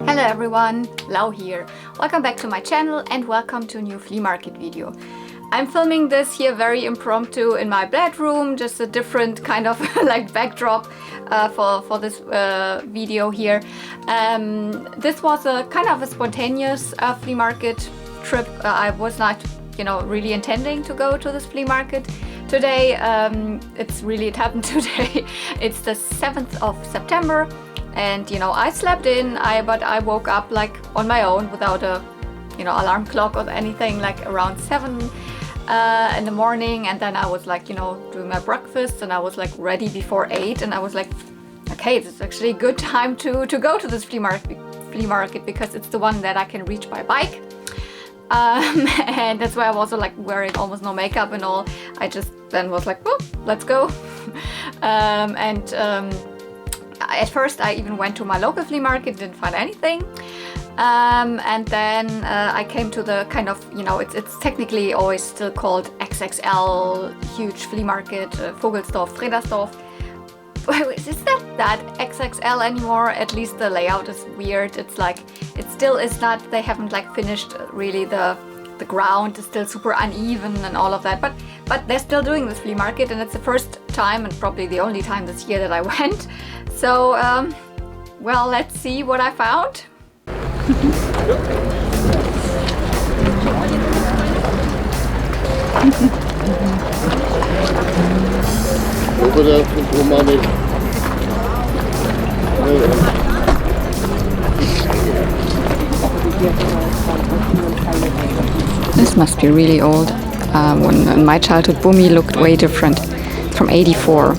Hello everyone, Lau here. Welcome back to my channel and welcome to a new flea market video. I'm filming this here very impromptu in my bedroom, just a different kind of like backdrop for this video here. This was a kind of a spontaneous flea market trip. I was not, really intending to go to this flea market today. It happened today. It's the 7th of September. And I slept in, but I woke up like on my own without a alarm clock or anything, like around 7 in the morning. And then I was like doing my breakfast and I was like ready before 8, and I was like, okay, this is actually a good time to go to this flea market because it's the one that I can reach by bike. And that's why I was also like wearing almost no makeup and all. I just then was like, well, let's go. At first I even went to my local flea market, didn't find anything. And then I came to the kind of, it's technically always still called XXL, huge flea market, Vogelsdorf, Fredersdorf. Is that XXL anymore? At least the layout is weird. It's like, it still is not, they haven't like finished really the ground is still super uneven and all of that, but they're still doing this flea market, and it's the first time and probably the only time this year that I went. So well, let's see what I found. This must be really old. When in my childhood, Boomy looked way different. From 84,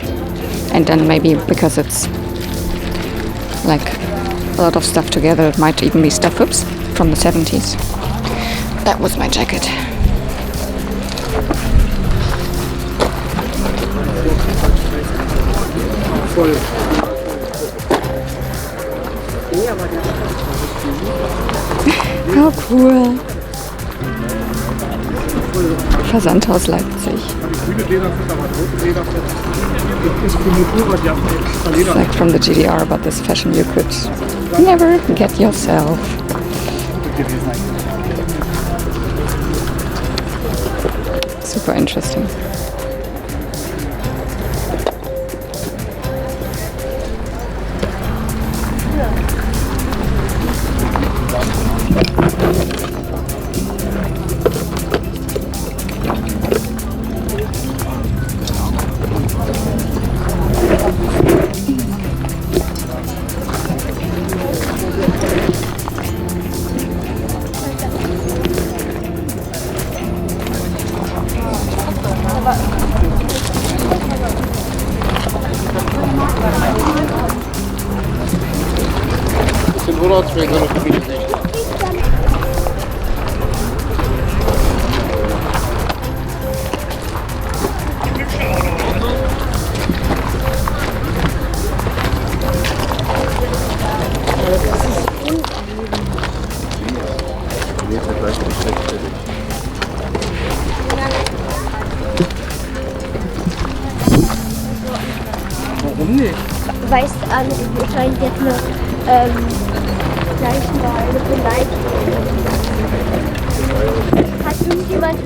and then maybe because it's like a lot of stuff together, it might even be stuff, oops, from the 70s. That was my jacket. How cool. Versandhaus Leipzig. It's like from the GDR, but this fashion you could never get yourself. Super interesting. Warum nicht? Weißt du, ich scheint jetzt noch gleich mal eine Beleidigung. Hat irgendjemand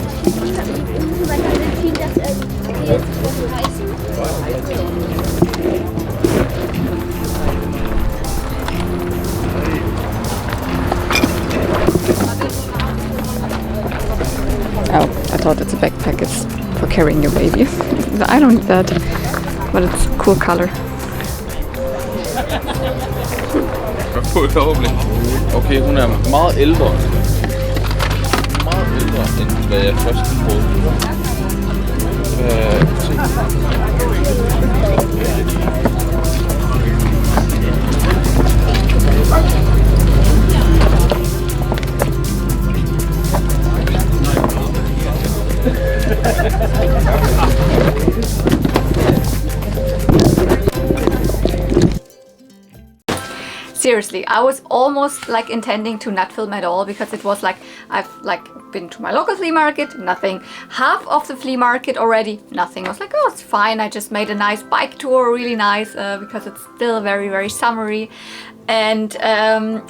entschieden, dass die jetzt so heißen? Oh, I thought it's a backpack. It's for carrying your baby. I don't need that, but it's a cool color. Okay, hun er meget ældre. Meget ældre, end hvad jeg først troede. Seriously, I was almost like intending to not film at all because it was like I've like been to my local flea market, nothing. Half of the flea market already, nothing. I was like, oh, it's fine. I just made a nice bike tour, really nice because it's still very, very summery. And then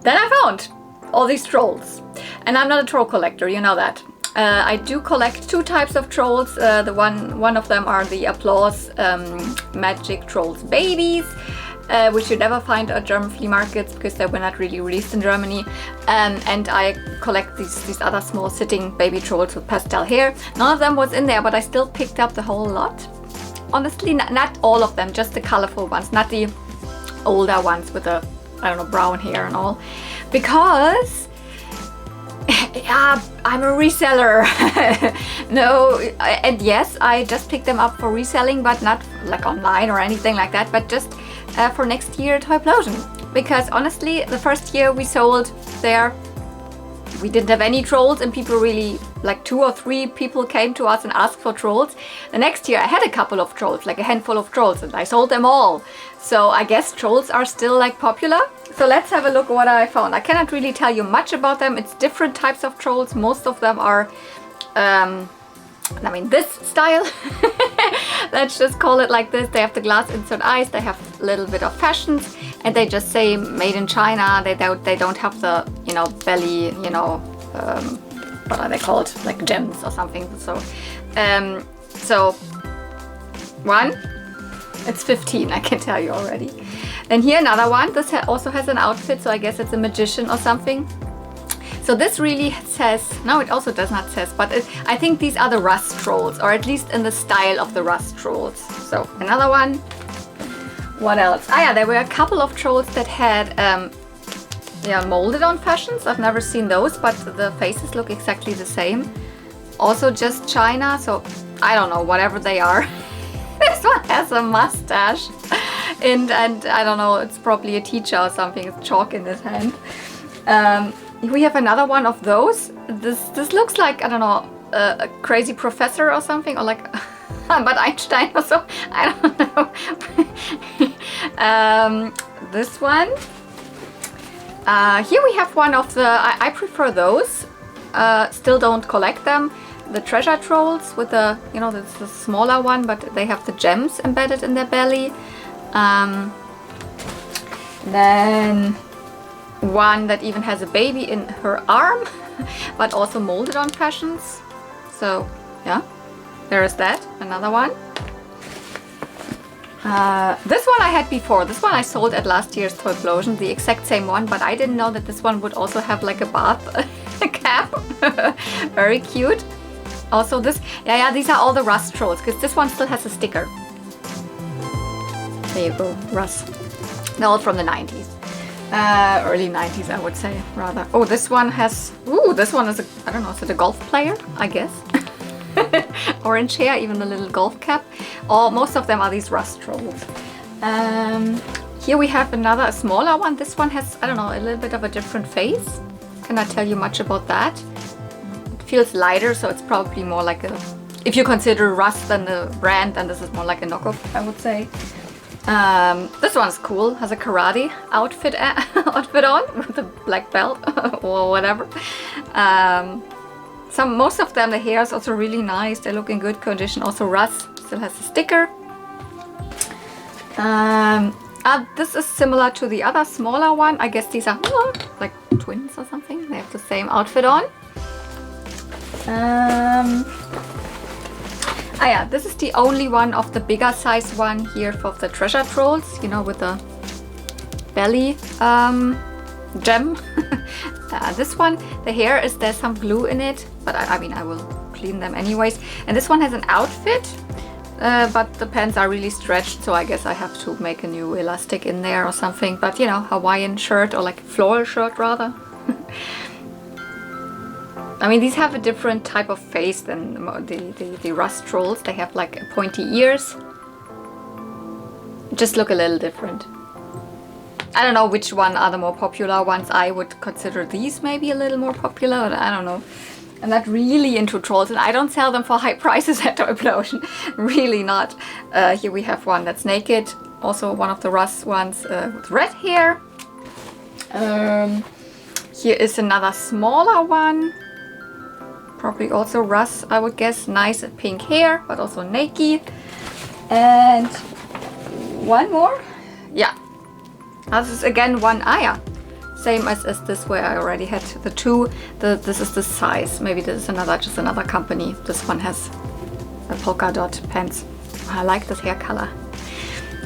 I found all these trolls. And I'm not a troll collector, you know that. I do collect two types of trolls. One of them are the Applause Magic Trolls Babies, which you never find at German flea markets because they were not really released in Germany. And I collect these other small sitting baby trolls with pastel hair. None of them was in there, but I still picked up the whole lot. Honestly, not all of them, just the colorful ones, not the older ones with the, I don't know, brown hair and all. Because yeah, I'm a reseller. No, and yes, I just picked them up for reselling, but not like online or anything like that, but just for next year Toyplosion. Because honestly, the first year we sold there, we didn't have any trolls, and people really, like 2 or 3 people came to us and asked for trolls. The next year I had a couple of trolls, like a handful of trolls, and I sold them all. So I guess trolls are still like popular. So let's have a look what I found. I cannot really tell you much about them. It's different types of trolls. Most of them are, I mean, this style. Let's just call it like this. They have the glass insert eyes. They have a little bit of fashions, and they just say made in China. They don't have the, you know, belly, you know, what are they called? Like gems or something. So one, it's 15, I can tell you already. Then here another one. This also has an outfit, so I guess it's a magician or something. So this really says, no, it also does not says, but I think these are the rust trolls, or at least in the style of the rust trolls. So another one. What else? Ah yeah, there were a couple of trolls that had yeah, molded on fashions. I've never seen those, but the faces look exactly the same. Also just China, so I don't know, whatever they are. This one has a mustache, and I don't know, it's probably a teacher or something. It's chalk in his hand. We have another one of those. This looks like, I don't know, a crazy professor or something, or like but Einstein or so. I don't know. This one. Here we have one of the, I prefer those. Still don't collect them. The treasure trolls with the, you know, this is the smaller one, but they have the gems embedded in their belly. Then one that even has a baby in her arm, but also molded on fashions. So yeah, there is that. Another one. This one I had before. This one I sold at last year's Toyplosion, the exact same one, but I didn't know that this one would also have like a bath cap. Very cute. Also this, yeah, these are all the rust trolls, because this one still has a sticker. There you go, rust. They're all from the 90s. Early 90s, I would say, rather. Oh, this one has, ooh, this one is a, I don't know, is it a golf player, I guess? Orange hair, even a little golf cap. Most of them are these rust trolls. Here we have another, a smaller one. This one has, I don't know, a little bit of a different face. Cannot tell you much about that. It feels lighter, so it's probably more like a, if you consider Rust than the brand, then this is more like a knockoff, I would say. This one's cool, has a karate outfit on with a black belt or whatever. Most of them, the hair is also really nice. They look in good condition. Also Russ still has a sticker. This is similar to the other smaller one. I guess these are like twins or something. They have the same outfit on. Yeah, this is the only one of the bigger size one here for the treasure trolls, you know, with the belly gem. This one, the hair is, there's some glue in it, but I mean, I will clean them anyways. And this one has an outfit, but the pants are really stretched, so I guess I have to make a new elastic in there or something. But you know, Hawaiian shirt, or like floral shirt rather. I mean, these have a different type of face than the rust trolls. They have like pointy ears. Just look a little different. I don't know which one are the more popular ones. I would consider these maybe a little more popular, but I don't know. I'm not really into trolls, and I don't sell them for high prices at Toyplosion. Really not. Here we have one that's naked. Also one of the rust ones with red hair. Here is another smaller one. Probably also Russ, I would guess. Nice pink hair, but also naked. And one more. Yeah. This is again one Aya. Same as this where I already had the two. This is the size. Maybe this is just another company. This one has a polka dot pants. I like this hair color.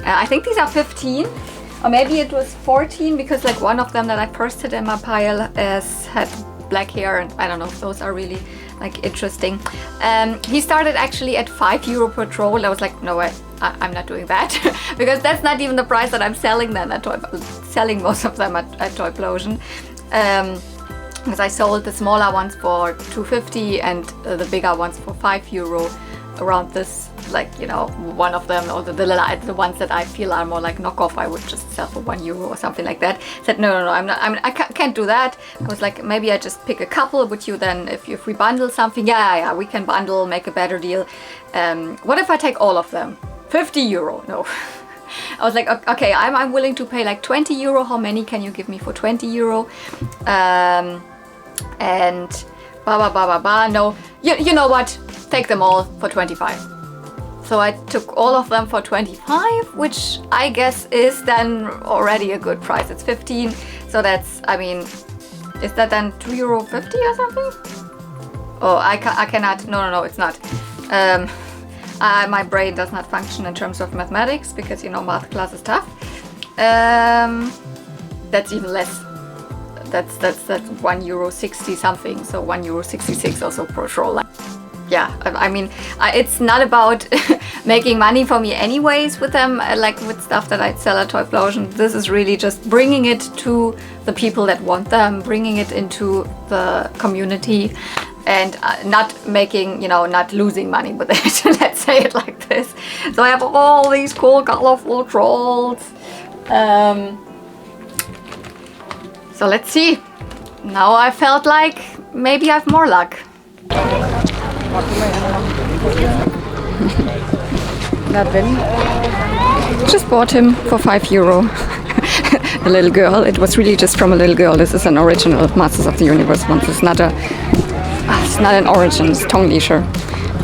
I think these are 15, or maybe it was 14, because like one of them that I first hit in my pile had black hair, and I don't know if those are really like interesting. He started actually at €5 per troll. I was like, no way, I'm not doing that because that's not even the price that I'm selling them at selling most of them at Toyplosion. Because I sold the smaller ones for €2.50 and the bigger ones for €5 around this, like, you know, one of them, or the ones that I feel are more like knockoff, I would just sell for €1 or something like that. Said no, I can't do that. I was like, maybe I just pick a couple. Would you then, if we bundle something, yeah, we can bundle, make a better deal. What if I take all of them? €50? No. I was like, okay, I'm willing to pay like €20. How many can you give me for €20? And no, you know what? Take them all for 25. So I took all of them for 25, which I guess is then already a good price. It's 15, so that's, I mean, is that then €2.50 or something? Oh, I cannot, no, it's not. My brain does not function in terms of mathematics, because, you know, math class is tough. That's even less. That's €1.60 something, so €1.66 also per troll. Yeah, I mean, it's not about making money for me anyways with them, like with stuff that I sell at Toyplosion. This is really just bringing it to the people that want them, bringing it into the community, and not making, you know, not losing money with it. Let's say it like this. So I have all these cool, colorful trolls. So let's see. Now I felt like maybe I have more luck. Just bought him for €5. A little girl. It was really just from a little girl. This is an original Masters of the Universe one. It's not an origin. It's Tong Leisure.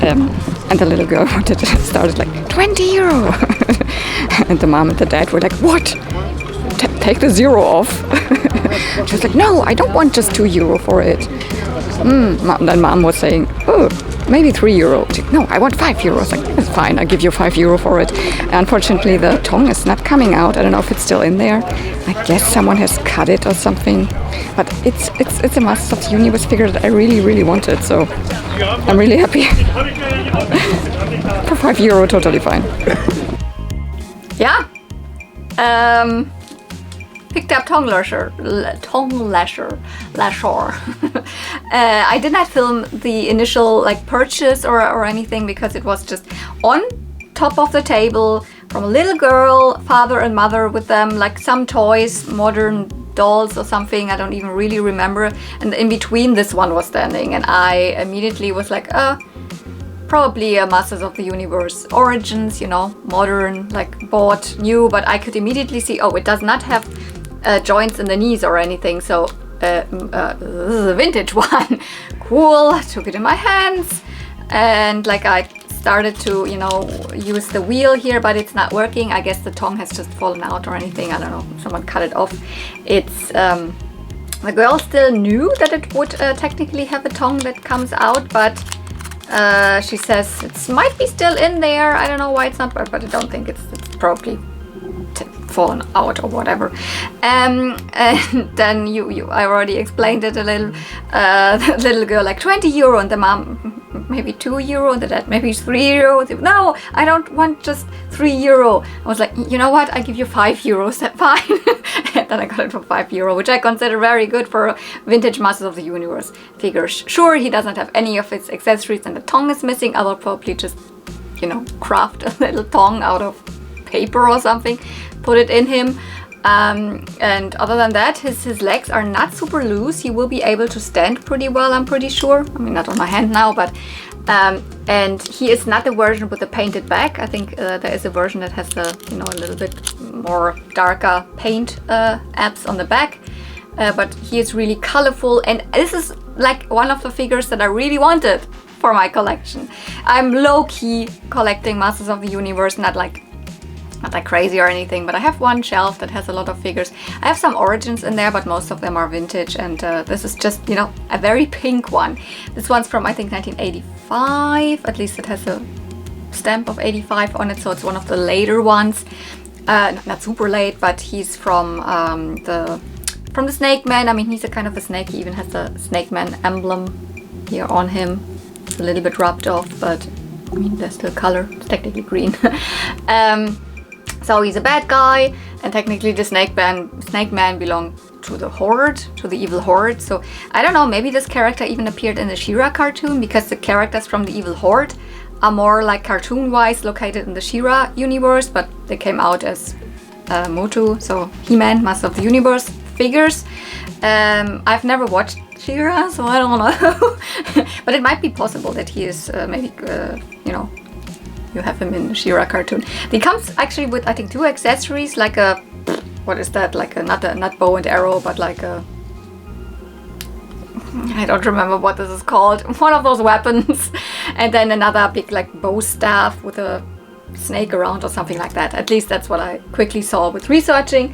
And the little girl started like €20. And the mom and the dad were like, what? Take the zero off. She was like, no, I don't want just €2 for it. Then mom was saying, oh, maybe €3. No, I want €5. I was like, that's fine, I'll give you €5 for it. Unfortunately, the tongue is not coming out. I don't know if it's still in there. I guess someone has cut it or something. But it's a Masters of the Universe figure that I really, really wanted. So I'm really happy. For €5, totally fine. Yeah. Picked up Tong Lasher. I did not film the initial like purchase or anything, because it was just on top of the table from a little girl, father and mother with them, like some toys, modern dolls or something, I don't even really remember. And in between this one was standing, and I immediately was like, probably a Masters of the Universe Origins, you know, modern, like bought new, but I could immediately see, oh, it does not have joints in the knees or anything, so this is a vintage one. Cool. I took it in my hands, and like I started to, you know, use the wheel here, but it's not working. I guess the tongue has just fallen out or anything. I don't know. Someone cut it off. It's the girl still knew that it would technically have a tongue that comes out, but she says it might be still in there. I don't know why it's not, but I don't think it's probably fallen out or whatever. And then I already explained it a little. The little girl like €20, and the mom maybe €2, and the dad maybe €3. No, I don't want just €3. I was like, you know what? I give you €5. That's fine. And then I got it for €5, which I consider very good for a vintage Masters of the Universe figure. Sure, he doesn't have any of its accessories, and the tongue is missing. I will probably just, you know, craft a little tongue out of paper or something, put it in him, and other than that, his legs are not super loose. He will be able to stand pretty well, I'm pretty sure. I mean, not on my hand now, but and he is not the version with the painted back. I think there is a version that has the, you know, a little bit more darker paint apps on the back, but he is really colorful, and this is like one of the figures that I really wanted for my collection. I'm low-key collecting Masters of the Universe, not like not that crazy or anything, but I have one shelf that has a lot of figures. I have some Origins in there, but most of them are vintage, and this is just, you know, a very pink one. This one's from, I think, 1985. At least it has a stamp of 85 on it, so it's one of the later ones. Not super late, but he's from the Snake Man. I mean, he's a kind of a snake. He even has the Snake Man emblem here on him. It's a little bit rubbed off, but I mean, there's still color. It's technically green. So he's a bad guy, and technically the Snake Man belonged to the Horde, to the evil Horde. So I don't know, maybe this character even appeared in the She-Ra cartoon, because the characters from the evil Horde are more like cartoon-wise located in the She-Ra universe, but they came out as MotU, so He-Man, Master of the Universe figures. I've never watched She-Ra, so I don't know. But it might be possible that he is maybe, you know, you have him in the She-Ra cartoon. He comes actually with, I think, 2 accessories, like a, what is that, like a, not bow and arrow, but like a, I don't remember what this is called, one of those weapons, and then another big like bow staff with a snake around or something like that. At least that's what I quickly saw with researching.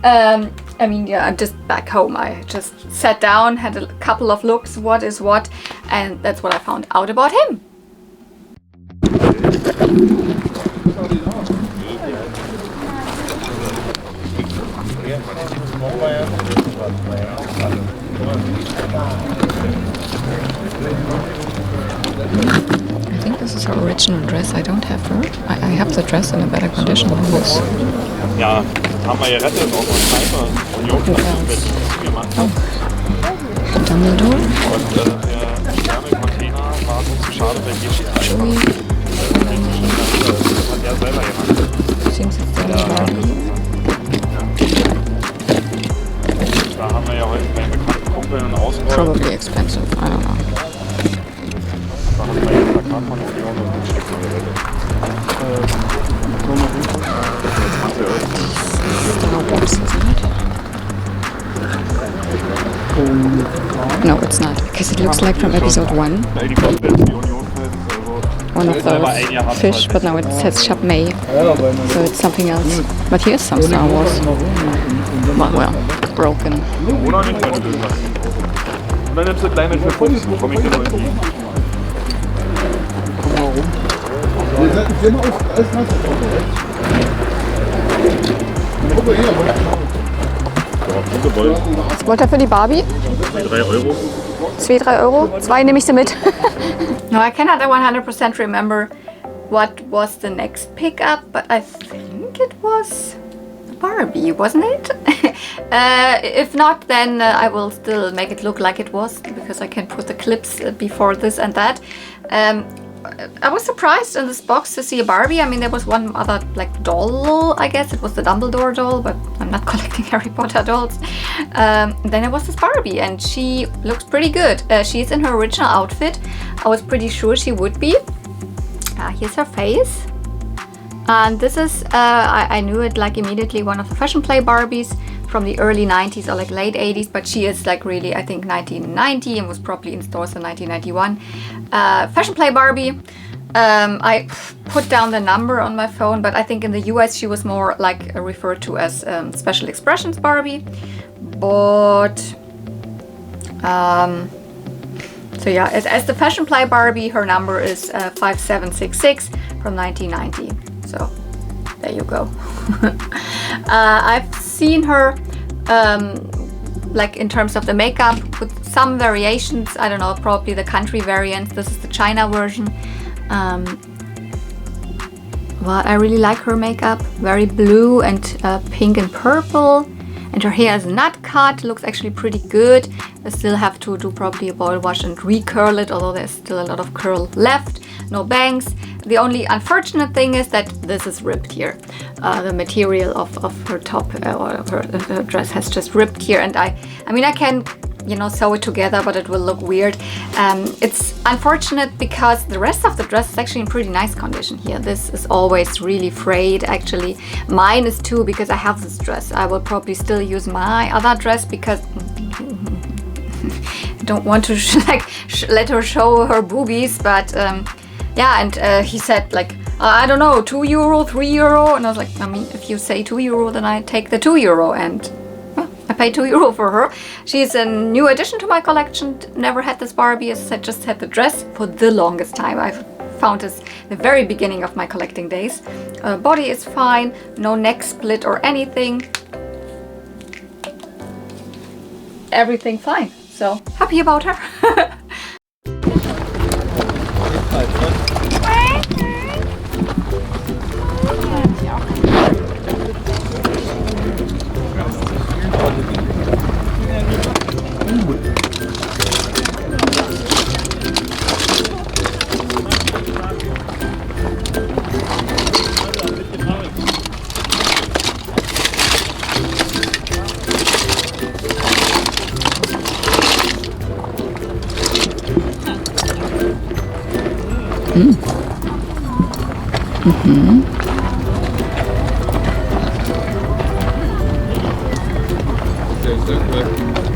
I mean, yeah, I'm just back home. I just sat down, had a couple of looks, what is what, and that's what I found out about him. I think this is her original dress. I don't have her. I have the dress in a better condition than this. Ja, haben wir gerettet, auch noch Sniper. Und die Jungs gemacht. Oh. Dumbledore. Und der Wärmecontainer war uns zu schade, weil hier steht Joey. Das hat er selber gemacht. Seems it's the Barbie. Da haben wir ja heute bei bekannten Kumpeln ausgerollt. Probably expensive. I don't know. Da haben wir jetzt Plakat von Union und ein Stück gerettet. No, it's not, because it looks like from episode 1. One of those fish, but now it says Shop May, so it's something else. But here's some Star Wars. Well, broken. Oder nicht, wenn du das hast. Und dann nimmst du kleine für 15, komm ich dir noch entgegen. Was wollt ihr für die Barbie? 3 Euro. 2-3 Euro? 2 nehme ich sie mit. No, I cannot 100% remember what was the next pickup, but I think it was Barbie, wasn't it? If not, then I will still make it look like it was, because I can put the clips before this and that. I was surprised in this box to see a Barbie. I mean, there was one other like doll, I guess. It was the Dumbledore doll, but I'm not collecting Harry Potter dolls. Then there was this Barbie, and she looks pretty good. She's in her original outfit. I was pretty sure she would be. Here's her face. And this is, I knew it like immediately, one of the Fashion Play Barbies from the early 90s or like late 80s, but she is like really, I think, 1990 and was probably in stores in 1991. Fashion Play Barbie. I put down the number on my phone, but I think in the US she was more like referred to as Special Expressions Barbie. But so yeah, as the Fashion Play Barbie, her number is 5766 from 1990. So there you go. I've seen her like in terms of the makeup with some variations. I don't know, probably the country variant. This is the China version. Well, I really like her makeup. Very blue and pink and purple. And her hair is not cut, looks actually pretty good. I still have to do probably a boil wash and recurl it, although there's still a lot of curl left. No bangs. The only unfortunate thing is that this is ripped here. The material of her top or her dress has just ripped here, and I mean I can, you know, sew it together, but it will look weird. It's unfortunate because the rest of the dress is actually in pretty nice condition here. This is always really frayed actually. Mine is too, because I have this dress. I will probably still use my other dress because I don't want to let her show her boobies, but yeah, and he said like, I don't know, €2, €3. And I was like, I mean, if you say €2, then I take the €2. And well, I paid €2 for her. She's a new addition to my collection. Never had this Barbie, as I said, just had the dress for the longest time. I've found this the very beginning of my collecting days. Body is fine, no neck split or anything. Everything fine. So happy about her.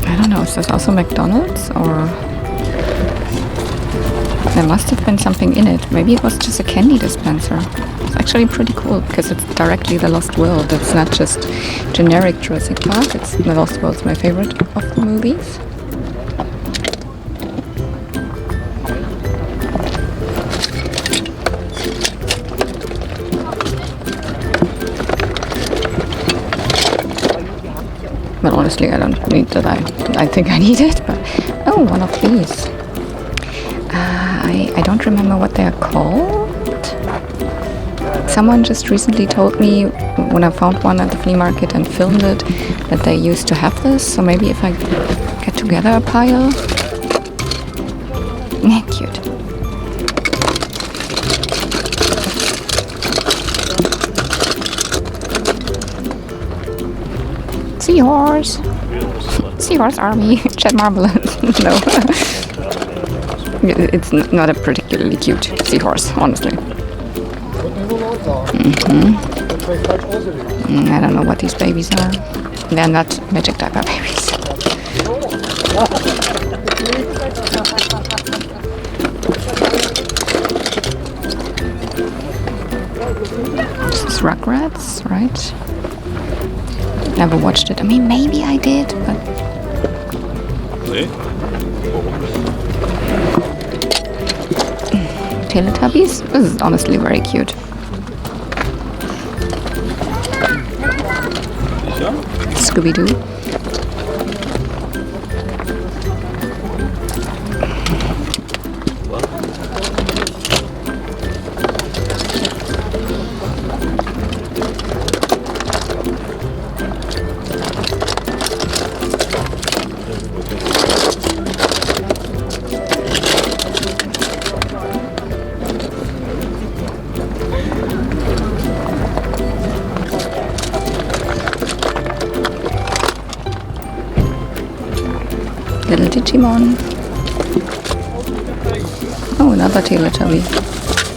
I don't know, is this also McDonald's or there must have been something in it. Maybe it was just a candy dispenser. It's actually pretty cool because it's directly The Lost World. It's not just generic Jurassic Park. It's The Lost World's my favorite of the movies. But honestly, I don't need that. I think I need it, but oh, one of these. I don't remember what they're called. Someone just recently told me when I found one at the flea market and filmed it that they used to have this. So maybe if I get together a pile. Cute. Seahorse. Seahorse army. Chat Marmalade. No. It's not a particularly cute seahorse, honestly. I don't know what these babies are. They're not magic diaper babies. This is Rugrats, right? Never watched it. I mean, maybe I did, but... Teletubbies? This is honestly very cute. Scooby-Doo. Little Digimon. Oh, another Teletubby.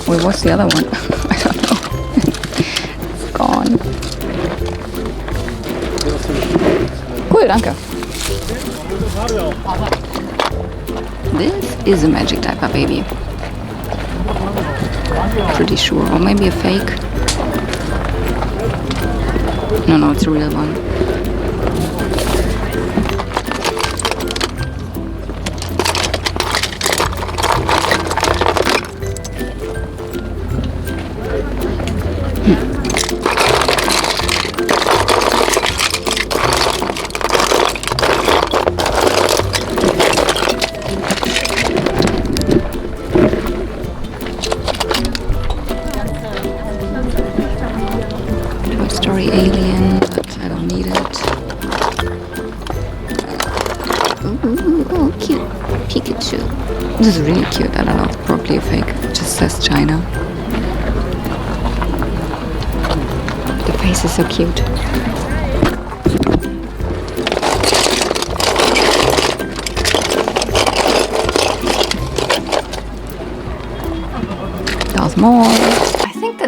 Wait, what's the other one? I don't know. It's gone. Cool, danke. This is a magic diaper baby. Pretty sure. Or maybe a fake. No, it's a real one. Alien, but I don't need it. Oh, cute. Pikachu. This is really cute. I don't know, probably a fake. It just says China. The face is so cute. There's more. The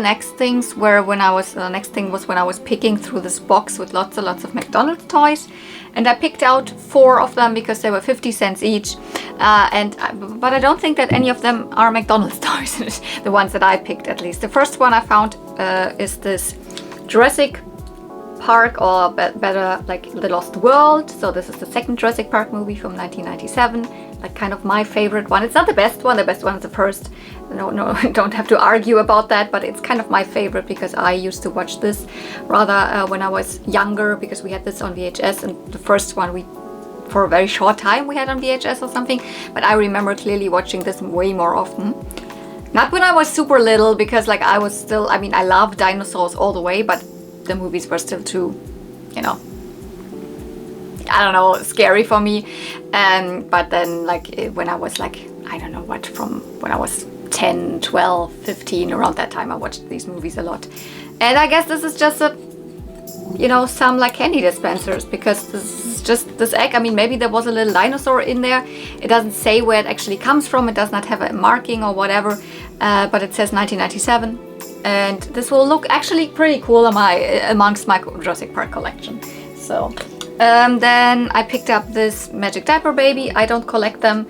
next thing was when I was picking through this box with lots and lots of McDonald's toys, and I picked out 4 of them because they were 50 cents each. But I don't think that any of them are McDonald's toys, the ones that I picked at least. The first one I found is this Jurassic Park, or better like The Lost World. So this is the second Jurassic Park movie from 1997, like kind of my favorite one. It's not the best one is the first. No, don't have to argue about that, but it's kind of my favorite because I used to watch this rather when I was younger, because we had this on VHS, and the first one for a very short time we had on VHS or something, but I remember clearly watching this way more often. Not when I was super little, because like I was still, I mean, I love dinosaurs all the way, but the movies were still too, you know, I don't know, scary for me. But then like when I was like, I don't know what, from when I was 10, 12, 15, around that time I watched these movies a lot. And I guess this is just a, you know, some like candy dispensers, because this is just this egg. I mean, maybe there was a little dinosaur in there. It doesn't say where it actually comes from. It does not have a marking or whatever, but it says 1997. And this will look actually pretty cool amongst my Jurassic Park collection. So then I picked up this Magic Diaper Baby. I don't collect them.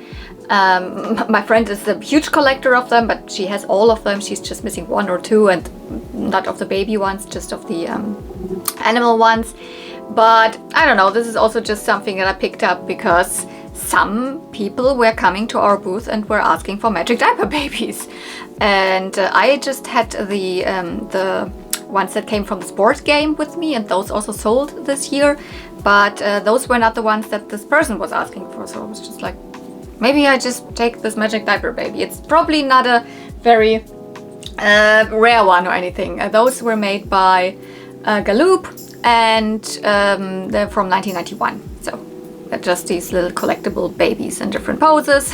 My friend is a huge collector of them, but she has all of them. She's just missing 1 or 2, and not of the baby ones, just of the animal ones. But I don't know, this is also just something that I picked up because some people were coming to our booth and were asking for Magic Diaper Babies. And I just had the ones that came from the sports game with me, and those also sold this year. But those were not the ones that this person was asking for. So I was just like, maybe I just take this Magic Diaper Baby. It's probably not a very rare one or anything. Those were made by Galoop, and they're from 1991. So just these little collectible babies in different poses.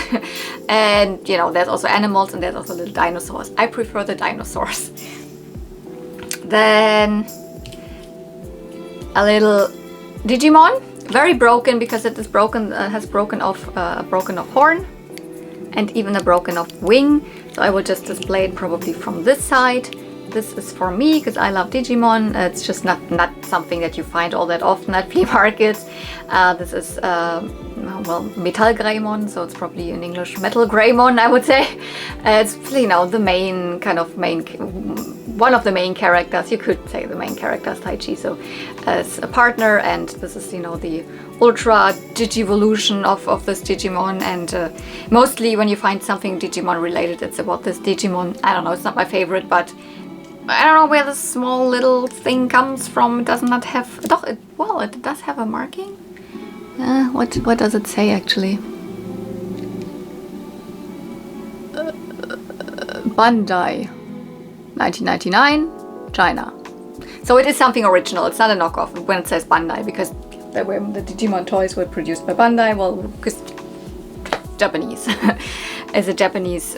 And you know, there's also animals and there's also little dinosaurs. I prefer the dinosaurs. Then a little Digimon, very broken because it is broken, has broken off horn and even a broken off wing. So I will just display it probably from this side. This is for me because I love Digimon. It's just not something that you find all that often at flea markets. This is well, Metal Greymon, so it's probably in English Metal Greymon, I would say. It's, you know, the main kind of one of the main characters. You could say the main character is Taichi. So as a partner, and this is, you know, the ultra digivolution of this Digimon. And mostly when you find something Digimon related, it's about this Digimon. I don't know, it's not my favorite, but I don't know where this small little thing comes from. It does not have, well, it does have a marking. What does it say actually? Bandai, 1999, China. So it is something original. It's not a knockoff when it says Bandai, because the Digimon toys were produced by Bandai. Well, because Japanese, as a Japanese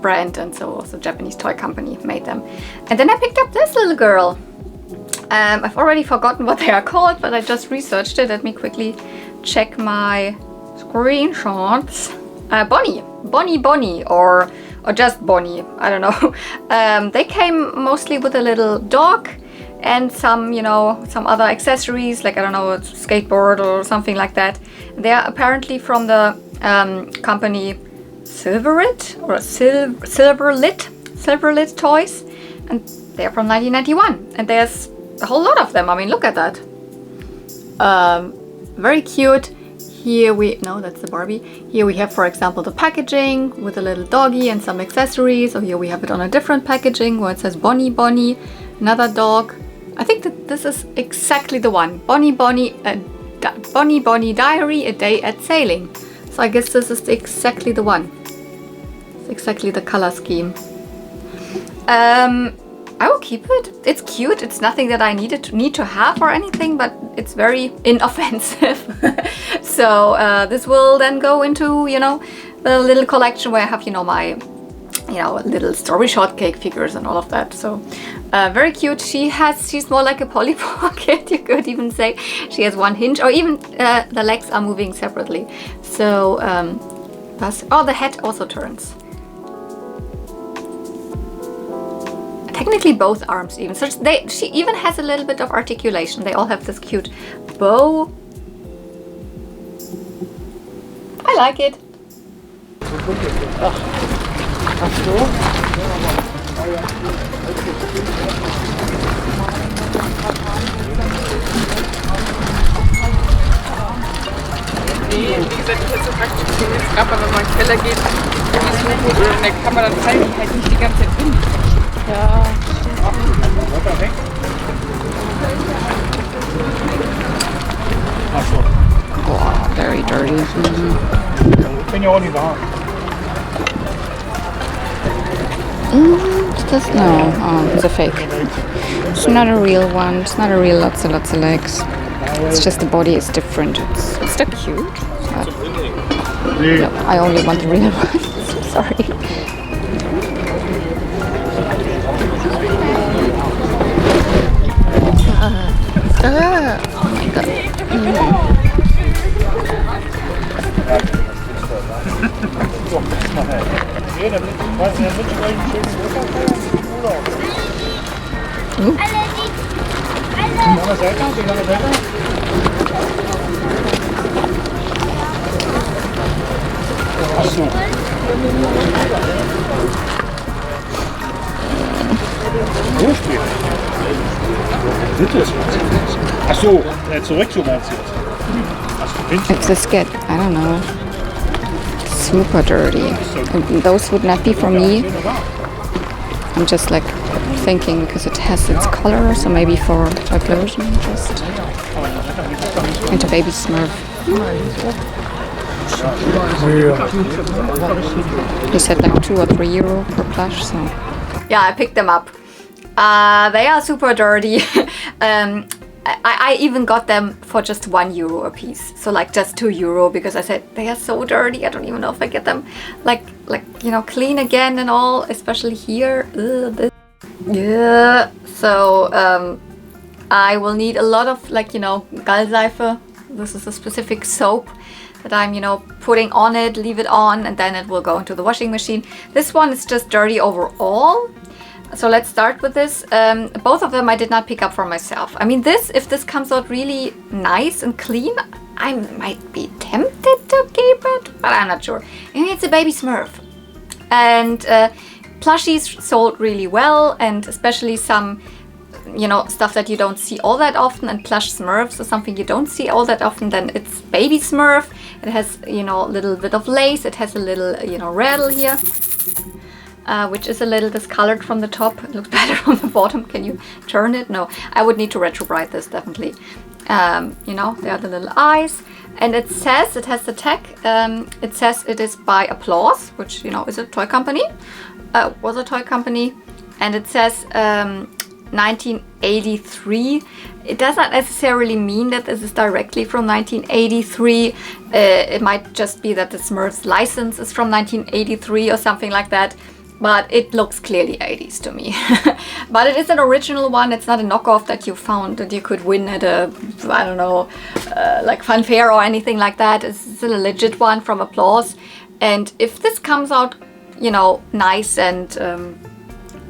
brand, and so also Japanese toy company made them. And then I picked up this little girl. I've already forgotten what they are called, but I just researched it. Let me quickly check my screenshots. Bonnie, or just Bonnie, I don't know. They came mostly with a little dog and some, you know, some other accessories, like, I don't know, a skateboard or something like that. They are apparently from the company Silverit or Silverlit Toys, and they're from 1991, and there's a whole lot of them. I mean, look at that. Very cute. Here that's the Barbie. Here we have, for example, the packaging with a little doggy and some accessories. Or here we have it on a different packaging where it says Bonnie, another dog. I think that this is exactly the one. Bonnie Diary, a day at sailing. So I guess this is exactly the one. It's exactly the color scheme. I will keep it. It's cute. It's nothing that I need to have or anything, but it's very inoffensive. So this will then go into, you know, the little collection where I have, you know, my, you know, little strawberry shortcake figures and all of that. So very cute. She's more like a Polly Pocket, you could even say. She has one hinge, or even the legs are moving separately. So the head also turns. Technically both arms even. So she even has a little bit of articulation. They all have this cute bow I like it. Wie gesagt, ich hätte so praktisch gesehen, jetzt gerade mal, wenn man in den Keller geht, irgendwie so gut oder in der Kammer, dann fallen die halt nicht die ganze Zeit hin. Ja. Wow, very dirty. Bin ja auch nicht da. It's just no. Oh, it's a fake. It's not a real one. It's not a real lots of legs. It's just the body is different. It's still cute. But no, I only want the real one. Sorry. Oh my god. Ach so, zurück so meinst du jetzt? It's a skit. I don't know. Super dirty. And those would not be for me. I'm just like thinking because it has its color, so maybe for explosion, just into baby Smurf. He said like €2 or €3 per plush, so yeah, I picked them up. They are super dirty. I even got them for just €1 a piece, so like just €2 because I said they are so dirty. I don't even know if I get them like you know, clean again and all, especially here. Ugh, yeah. So I will need a lot of like, you know, Gallseife. This is a specific soap that I'm, you know, putting on it, leave it on, and then it will go into the washing machine. This one is just dirty overall. So let's start with this. Both of them I did not pick up for myself. I mean, this, if this comes out really nice and clean, I might be tempted to keep it, but I'm not sure. I mean, it's a baby Smurf. And plushies sold really well, and especially some, you know, stuff that you don't see all that often, and plush Smurfs is something you don't see all that often, then it's baby Smurf. It has, you know, a little bit of lace. It has a little, you know, rattle here. Which is a little discolored from the top. It looks better from the bottom. Can you turn it? No, I would need to retro bright this definitely. You know, there are the little eyes, and it says, it has the tag. It says it is by Applause, which, you know, is a toy company. Was a toy company, and it says 1983. It does not necessarily mean that this is directly from 1983. It might just be that the Smurfs license is from 1983 or something like that. But it looks clearly 80s to me. But it is an original one. It's not a knockoff that you found that you could win at a, I don't know, like fun fair or anything like that. It's a legit one from Applause. And if this comes out, you know, nice and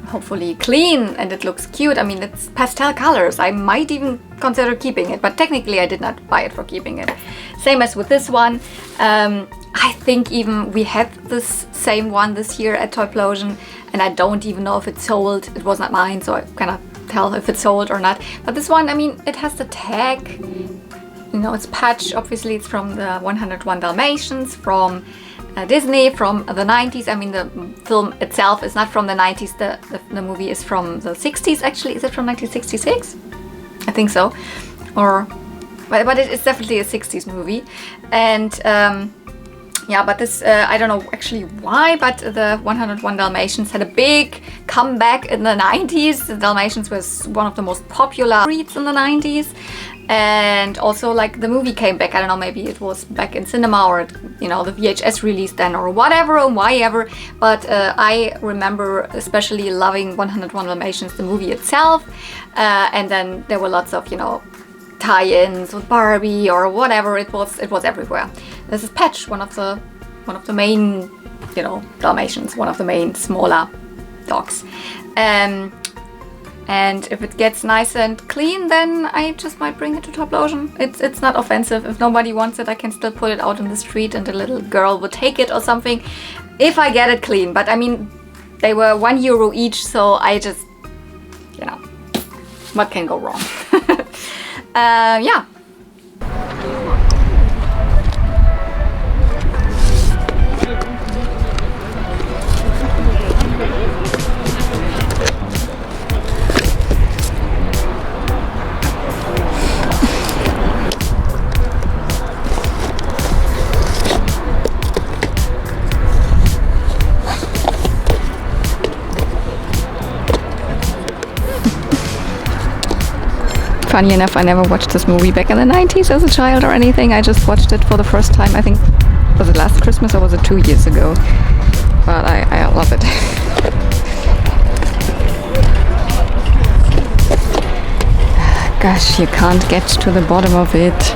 hopefully clean, and it looks cute, I mean, it's pastel colors, I might even consider keeping it. But technically I did not buy it for keeping it. Same as with this one. I think even we had this same one this year at Toyplosion, and I don't even know if it's sold. It was not mine, so I cannot tell if it's sold or not. But this one, I mean, it has the tag, you know, it's patch. Obviously it's from the 101 Dalmatians, from Disney, from the 90s. I mean, the film itself is not from the 90s. The movie is from the 60s, actually. Is it from 1966? I think so. Or, but it's definitely a 60s movie. And yeah, but this, I don't know actually why, but the 101 Dalmatians had a big comeback in the 90s. The Dalmatians was one of the most popular breeds in the 90s. And also, like, the movie came back. I don't know, maybe it was back in cinema, or, you know, the VHS release then, or whatever, or why ever. But I remember especially loving 101 Dalmatians, the movie itself. And then there were lots of, you know, tie-ins with Barbie or whatever. It was everywhere. This is Patch, one of the main, you know, Dalmatians, one of the main smaller dogs. And if it gets nice and clean, then I just might bring it to Top Lotion. It's not offensive. If nobody wants it, I can still put it out in the street and a little girl would take it or something if I get it clean. But I mean, they were €1 each, so I just, you know, what can go wrong? Yeah. Funny enough, I never watched this movie back in the 90s as a child or anything. I just watched it for the first time, I think, was it last Christmas or was it 2 years ago? But I love it. Gosh, you can't get to the bottom of it.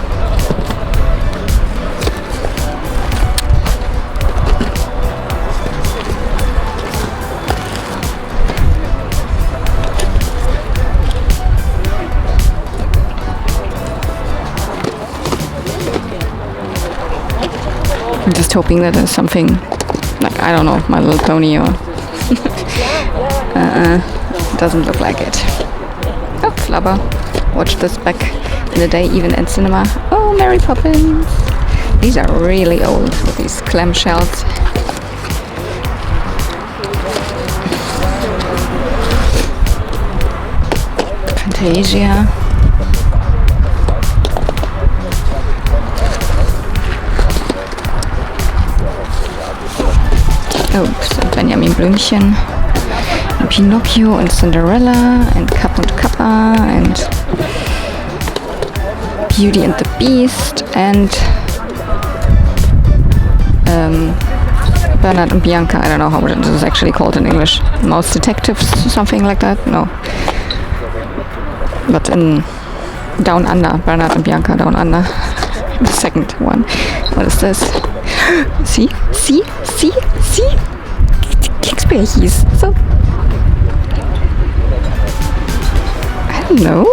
I'm just hoping that there's something like, I don't know, My Little Pony or doesn't look like it. Oh, Flubber. Watched this back in the day, even in cinema. Oh, Mary Poppins. These are really old with these clamshells. Fantasia. Oops, and Benjamin Blümchen, and Pinocchio and Cinderella and Kapp und Kappa and Beauty and the Beast and Bernard and Bianca. I don't know how this is actually called in English. Mouse Detectives, something like that? No. But in Down Under, Bernard and Bianca Down Under. The second one. What is this? See? Glücksbärchis. So. I don't know.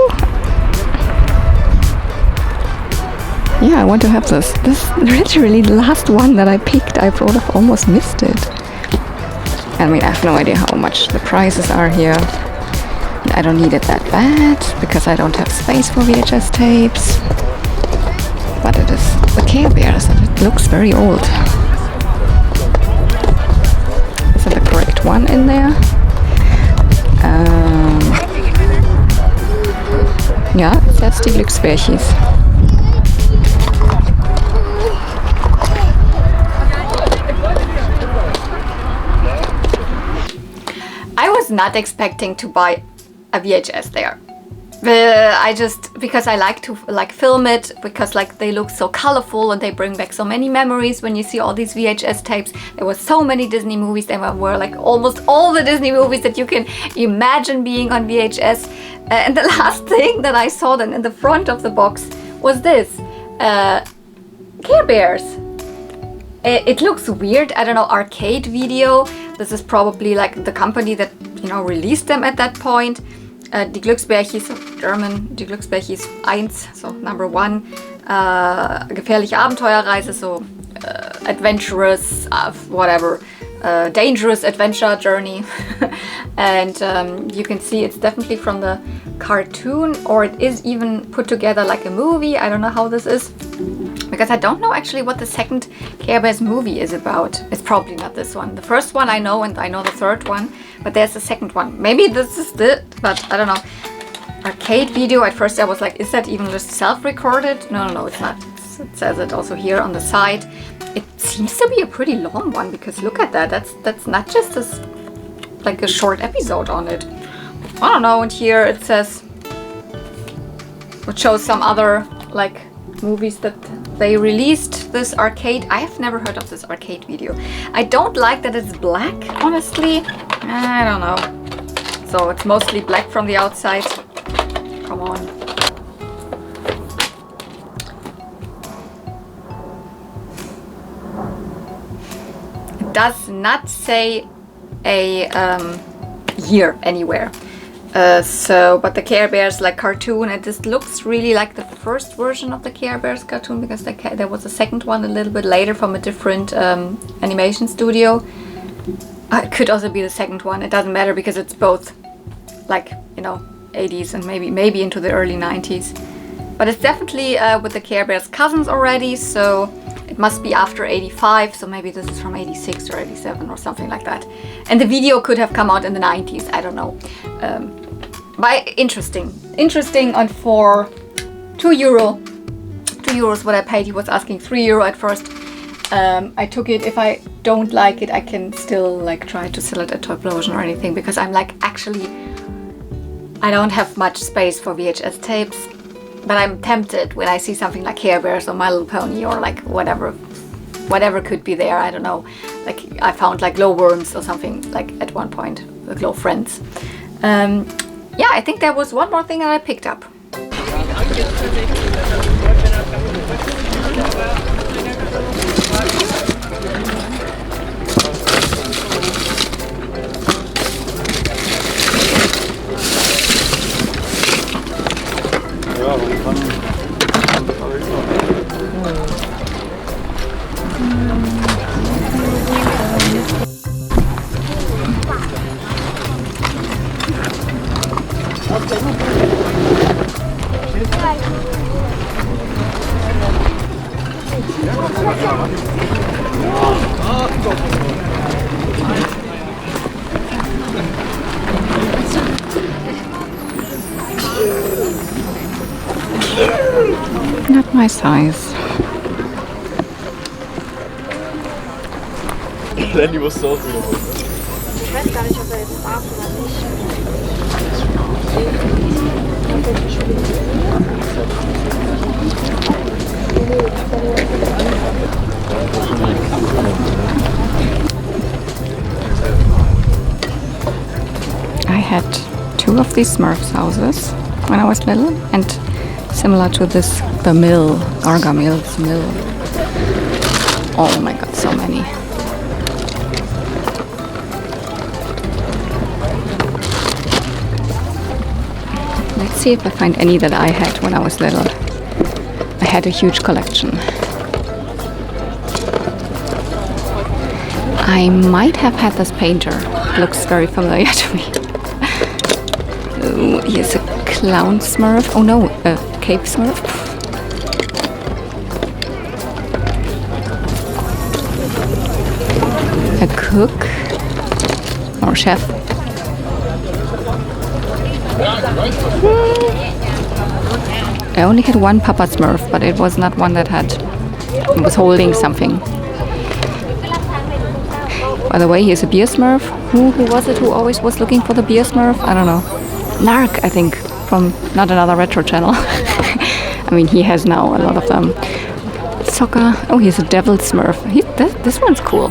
Yeah, I want to have this. This is literally the last one that I picked. I would have almost missed it. I mean, I have no idea how much the prices are here. I don't need it that bad because I don't have space for VHS tapes. But it is the Care Bears and it looks very old. Is it the correct one in there? Ja, it says die Glücksbärchis. I was not expecting to buy a VHS there. Because I like to film it, because they look so colorful and they bring back so many memories when you see all these VHS tapes. There were so many Disney movies. There were like almost all the Disney movies that you can imagine being on VHS. And the last thing that I saw then in the front of the box was this. Care Bears. It looks weird. I don't know, arcade video. This is probably like the company that, you know, released them at that point. Die Glücksbärchis, German, Die Glücksbärchis 1, so number 1. Gefährliche Abenteuerreise, so adventurous, whatever. Dangerous adventure journey. And you can see it's definitely from the cartoon, or it is even put together like a movie. I don't know how this is, because I don't know actually what the second Care Bears movie is about. It's probably not this one. The first one I know, and I know the third one, but there's the second one. Maybe this is it, but I don't know. Arcade video, at first I was like, is that even just self-recorded? No, it's not. It says it also here on the side. It seems to be a pretty long one, because look at that. That's not just this, like a short episode on it. I don't know, and here it says, it shows some other like movies that they released. This arcade, I have never heard of this arcade video. I don't like that it's black, honestly. I don't know. So it's mostly black from the outside. Come on. It does not say a year anywhere. But the Care Bears like cartoon, and this looks really like the first version of the Care Bears cartoon, because there was a second one a little bit later from a different animation studio. It could also be the second one, it doesn't matter, because it's both like, you know, 80s and maybe into the early 90s. But it's definitely with the Care Bears cousins already, so it must be after 85, so maybe this is from 86 or 87 or something like that. And the video could have come out in the 90s, I don't know. But interesting on for €2. €2 what I paid. He was asking €3 at first. I took it. If I don't like it, I can still like try to sell it at Toyplosion or anything, because I'm like, actually I don't have much space for VHS tapes, but I'm tempted when I see something like Care Bears or My Little Pony or like whatever could be there, I don't know. Like I found like Glow Worms or something like at one point, the Glow Friends. Yeah, I think there was one more thing that I picked up. Not my size. Lenny muss so wieder. Ich weiß gar nicht, ob er jetzt darf oder nicht. I had 2 of these Smurfs houses when I was little, and similar to this, the mill, Gargamel's mill. Oh my god, so many. Let's see if I find any that I had when I was little. I had a huge collection. I might have had this painter. Looks very familiar to me. Oh, here's a clown Smurf. Oh no, a cave Smurf. A cook or chef. I only had one Papa Smurf, but it was not one that was holding something. By the way, here's a beer Smurf. Who was it who always was looking for the beer Smurf? I don't know. Narc, I think, from not another retro channel. I mean, he has now a lot of them. Soccer. Oh, here's a devil Smurf. This one's cool.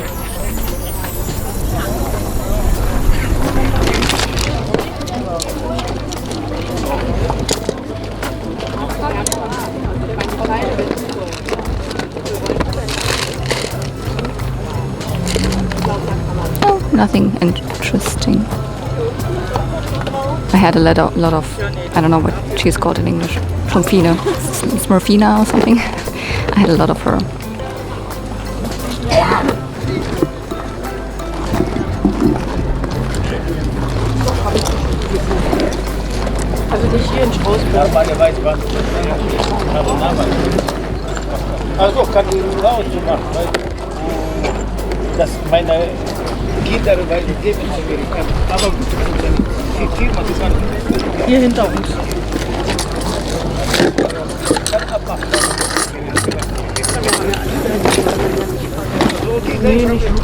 Nothing interesting. I had a lot of, I don't know what she's called in English, Smurfina or something. I had a lot of her. Also nicht hier in Strausberg. Also kann ich raus machen, weil das meine Kinder weitergeben zu mir. Aber die Firma, die kann Hier hinter uns. abmachen. Nee, nicht wirklich.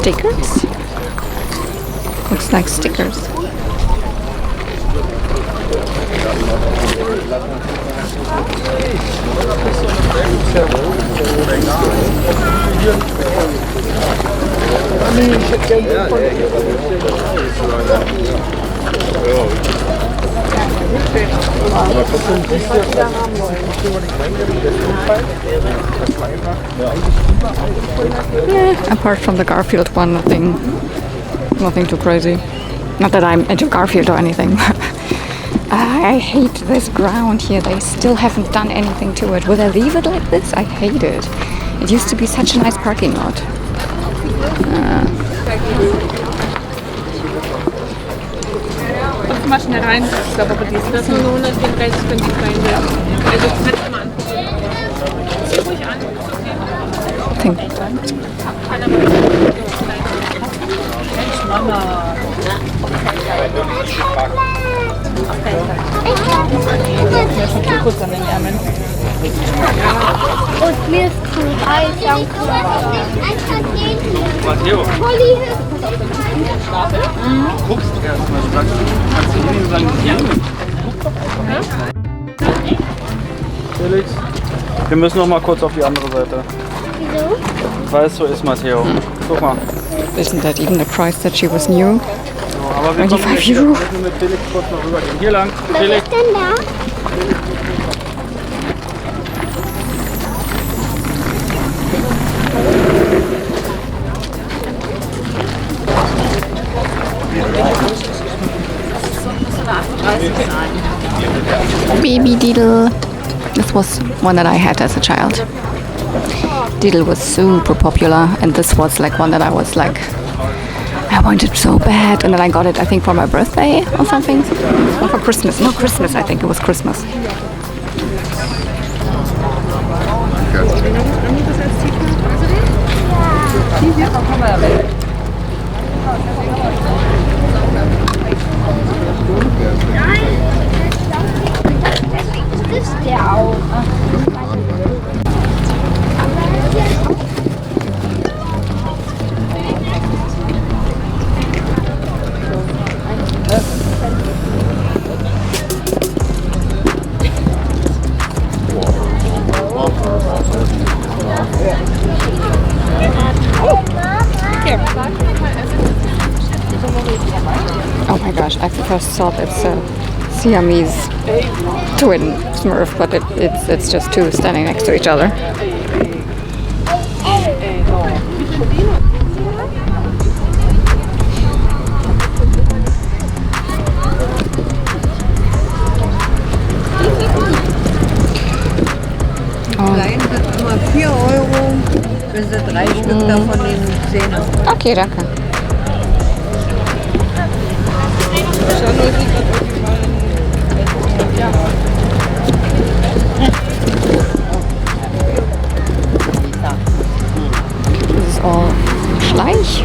Stickers? Looks like stickers. Apart from the Garfield one, nothing too crazy. Not that I'm into Garfield or anything. I hate this ground here. They still haven't done anything to it. Will they leave it like this? I hate it. It used to be such a nice parking lot. Lass mal schnell rein. Ich glaube, aber die ist das nur 134 können die klein werden. Also kannst du mal angucken. Zieh ruhig an. Think. Kurz an den Ärmeln. Und mir ist zu heiß, danke. Matteo, Polly, guckst du erstmal. Kannst du ihnen sagen, ja. Felix, wir müssen noch mal kurz auf die andere Seite. wieso? Weil es so ist, Matteo. Guck mal. Isn't that even the price that she was new? So, aber wir 25 müssen Euro. mit Felix kurz noch rübergehen. Hier lang. Was Felix. ist denn da? Baby Diddle. This was one that I had as a child. Diddle was super popular, and this was like one that I was like, I wanted so bad, and then I got it, I think, for my birthday or something, or for Christmas. No, Christmas. I think it was Christmas. Das ist der auch. Oh my gosh, I first thought it's a Siamese twin Smurf, but it's just two standing next to each other. Klein sind immer 4 Euro, wenn sie 3 Stück davon nehmen, 10er. Okay, danke. This is all Schleich,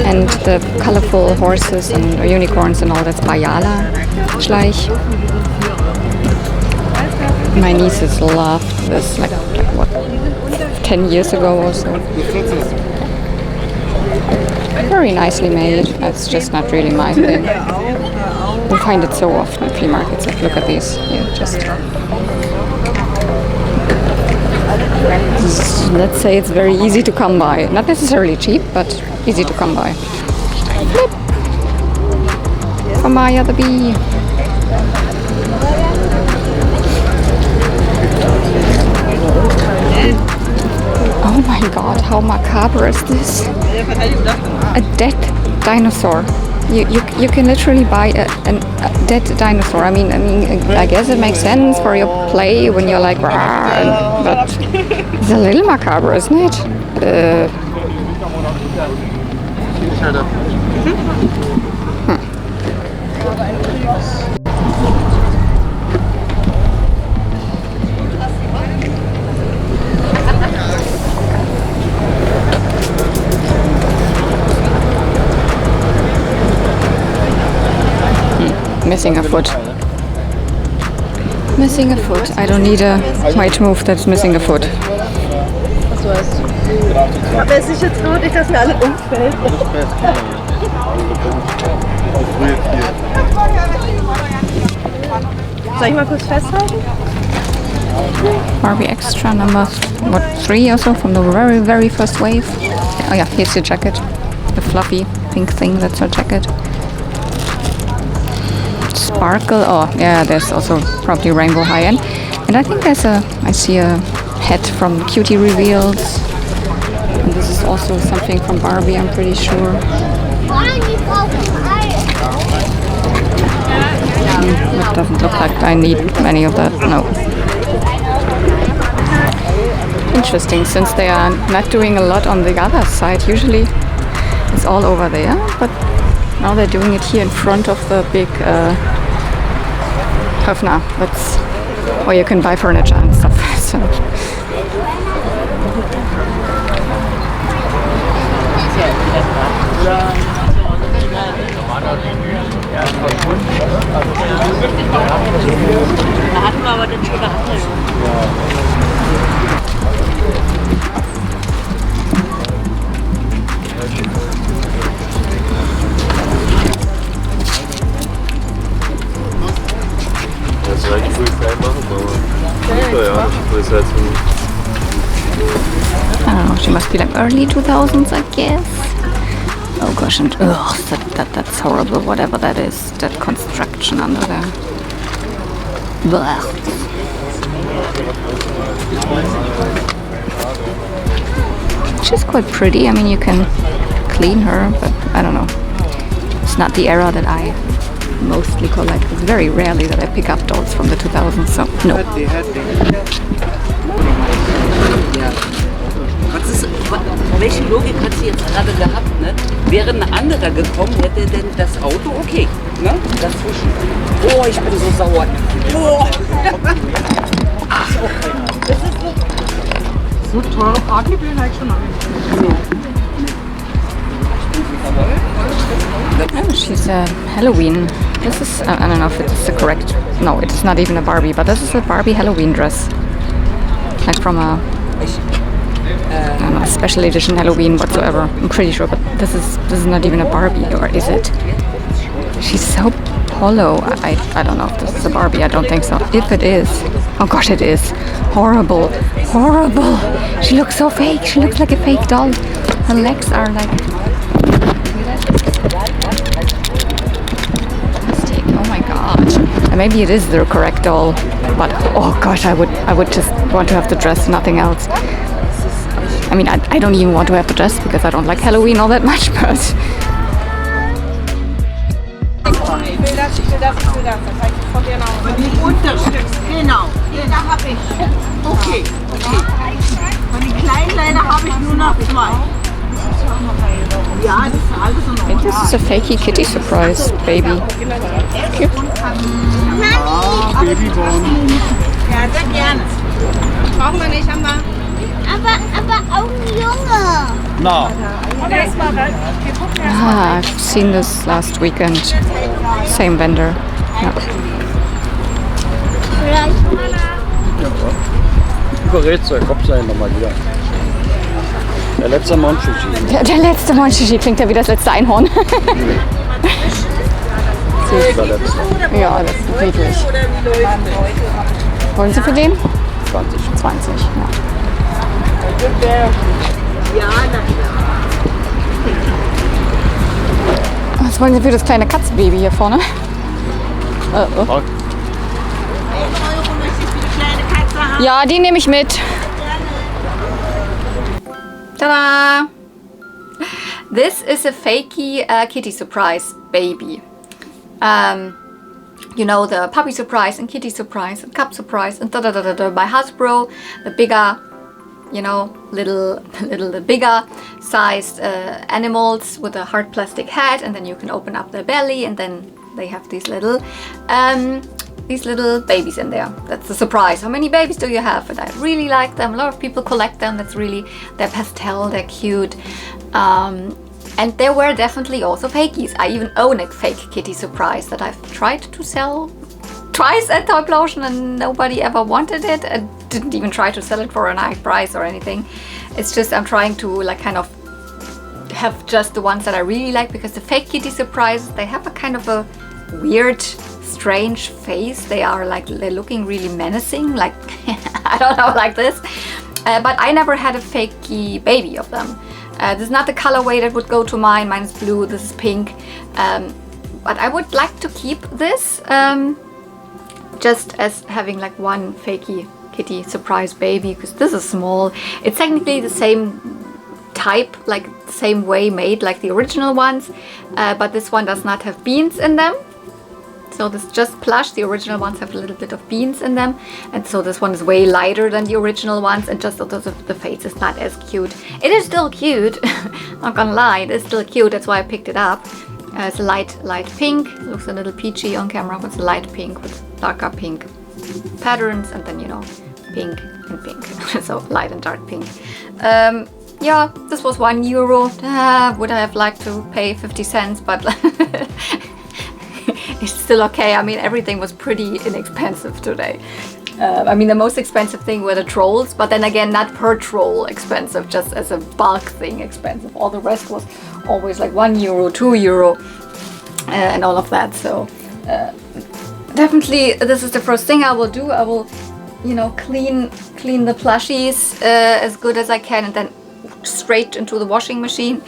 and the colorful horses and unicorns and all that's Bayala Schleich. My nieces loved this, like what, 10 years ago or so. Very nicely made. It's just not really my thing. We find it so often at flea markets. Like, look at these. Yeah, just. Let's say it's very easy to come by. Not necessarily cheap, but easy to come by. Flip. From Maya the bee. Oh my god, how macabre is this? A dead dinosaur. You can literally buy a dead dinosaur. I mean, I guess it makes sense for your play when you're like, "Rawr," but it's a little macabre, isn't it? Missing a foot. Missing a foot. I don't need a white move that's missing a foot. Aber es ist jetzt nur nicht, dass mir alle umfällt. Soll ich mal kurz festhalten? Barbie Extra number, what, 3 or so from the very, very first wave. Oh yeah, here's your jacket. The fluffy pink thing, that's her jacket. Sparkle, oh yeah, there's also probably rainbow high-end. And I think there's I see a hat from Cutie Reveals. And this is also something from Barbie, I'm pretty sure. It doesn't look like I need many of that, no. Interesting, since they are not doing a lot on the other side. Usually it's all over there, but now they're doing it here in front of the big Höfner. That's where you can buy furniture and stuff. So. Das ist eigentlich cool klein machen, aber ja, das ist halt so. I don't know, she must be like early 2000s, I guess. Oh gosh, and ugh, that's horrible, whatever that is, that construction under there. Blah. She's quite pretty, I mean you can clean her, but I don't know. It's not the era that I mostly collect. It's very rarely that I pick up dolls from the 2000s, so no. Welche Logik hat sie jetzt gerade gehabt? Ne? Wäre ein anderer gekommen, hätte denn das Auto okay. Ne? Dazwischen. Oh, ich bin so sauer. Oh. Ach, das ist so teure Partybühne halt schon noch nicht. Oh, she's a Halloween. This is, I don't know if it's the correct, no, it's not even a Barbie, but this is a Barbie Halloween dress. Like from a, I don't know, special edition Halloween whatsoever. I'm pretty sure, but this is not even a Barbie, or is it? She's so hollow. I don't know if this is a Barbie, I don't think so. If it is, oh gosh, it is. Horrible, horrible. She looks so fake, she looks like a fake doll. Her legs are like... Oh my god. And maybe it is the correct doll, but oh gosh, I would just want to have the dress, nothing else. I mean, I don't even want to have the dress because I don't like Halloween all that much, but... Die Unterstütze, genau. Da habe ich. Okay, okay. Von den kleinen leider habe ich nur noch 2. Ja, das ist alles in I think this is a fakey kitty surprise, baby. Cute. Babyborn. Ja, sehr gerne. Brauchen wir nicht, haben wir. Aber auch ein Junge. No. Ah, I've seen this last weekend. Same vendor. Yeah. Überredst du, kommst du nochmal wieder. Der letzte Monchichi. Der letzte Monchichi klingt ja wie das letzte Einhorn. Der letzte. Ja, das ist wirklich. Wollen Sie für den? 20. 20, ja. Was wollen Sie für das kleine Katzenbaby hier vorne? Ja, die nehme ich mit. Ta-da! This is a fakey kitty surprise baby. You know, the puppy surprise and kitty surprise and cup surprise and da-da-da-da-da by Hasbro, the bigger, you know, little bigger sized animals with a hard plastic head, and then you can open up their belly and then they have these little babies in there. That's the surprise. How many babies do you have? And I really like them. A lot of people collect them. That's really, they're pastel, they're cute. And there were definitely also fakies. I even own a fake kitty surprise that I've tried to sell twice at Toy Plush and nobody ever wanted it. I didn't even try to sell it for a high price or anything. It's just I'm trying to like kind of have just the ones that I really like, because the fake kitty surprises, they have a kind of a weird, strange face. They are like, they're looking really menacing, like I don't know, like this. But I never had a fakey baby of them. This is not the colorway that would go to mine. Mine is blue, this is pink. But I would like to keep this just as having like one fakey kitty surprise baby, because this is small. It's technically the same type, like the same way made like the original ones, but this one does not have beans in them. So this is just plush. The original ones have a little bit of beans in them, and so this one is way lighter than the original ones, and just the face is not as cute. It is still cute, not gonna lie, it is still cute, that's why I picked it up. It's a light pink. It looks a little peachy on camera, but it's a light pink with darker pink patterns, and then, you know, pink and pink. So light and dark pink. Yeah, this was €1. Would I have liked to pay 50 cents, but it's still okay. I mean, everything was pretty inexpensive today. I mean, the most expensive thing were the trolls, but then again, not per troll expensive, just as a bulk thing expensive. All the rest was always like €1, €2, and all of that. So definitely, this is the first thing I will do. I will, you know, clean the plushies as good as I can, and then straight into the washing machine.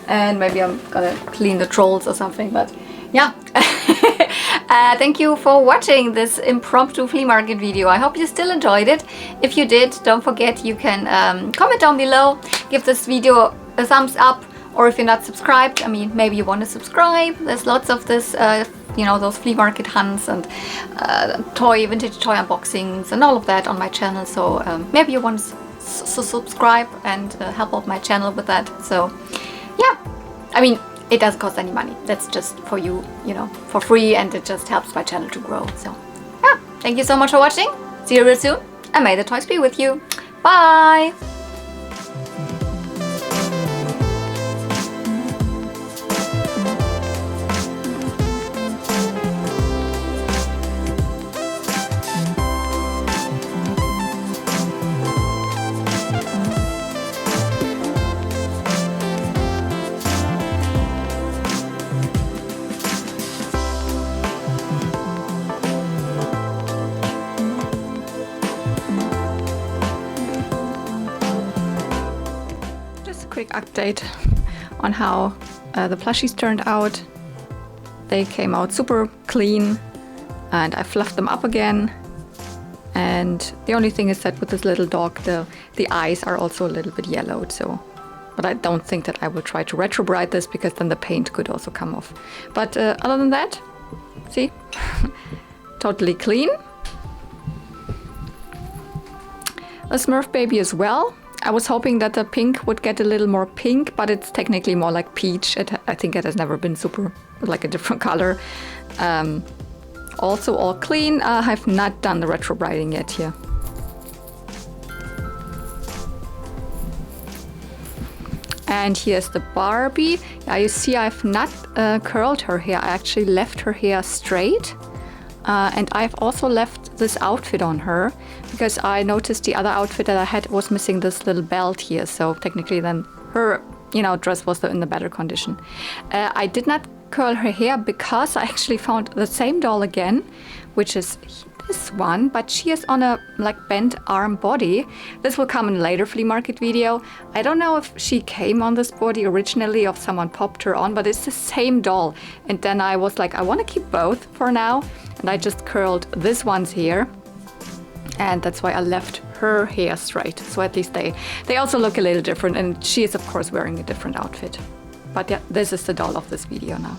And maybe I'm gonna clean the trolls or something. But yeah. Thank you for watching this impromptu flea market video. I hope you still enjoyed it. If you did, don't forget you can comment down below, give this video a thumbs up, or if you're not subscribed, I mean, maybe you want to subscribe. There's lots of this, you know, those flea market hunts and vintage toy unboxings and all of that on my channel. So maybe you want to subscribe and help out my channel with that. So yeah, I mean, it doesn't cost any money. That's just for you, you know, for free, and it just helps my channel to grow. So yeah, thank you so much for watching. See you real soon, and may the toys be with you. Bye! Quick update on how the plushies turned out. They came out super clean, and I fluffed them up again. And the only thing is that with this little dog, the eyes are also a little bit yellowed. So, but I don't think that I will try to retro bright this, because then the paint could also come off. But other than that, see, totally clean. A Smurf baby as well. I was hoping that the pink would get a little more pink, but it's technically more like peach. I think it has never been super, like a different color. Also all clean. I have not done the retro brighting yet here. And here's the Barbie. Yeah, you see I've not curled her hair. I actually left her hair straight. And I've also left this outfit on her, because I noticed the other outfit that I had was missing this little belt here. So technically then her, you know, dress was in the better condition. I did not curl her hair because I actually found the same doll again, which is this one, but she is on a like bent arm body. This will come in a later flea market video. I don't know if she came on this body originally or if someone popped her on, but it's the same doll. And then I was like, I want to keep both for now. And I just curled this one's hair, and that's why I left her hair straight. So at least they also look a little different, and she is of course wearing a different outfit. But yeah, this is the doll of this video now.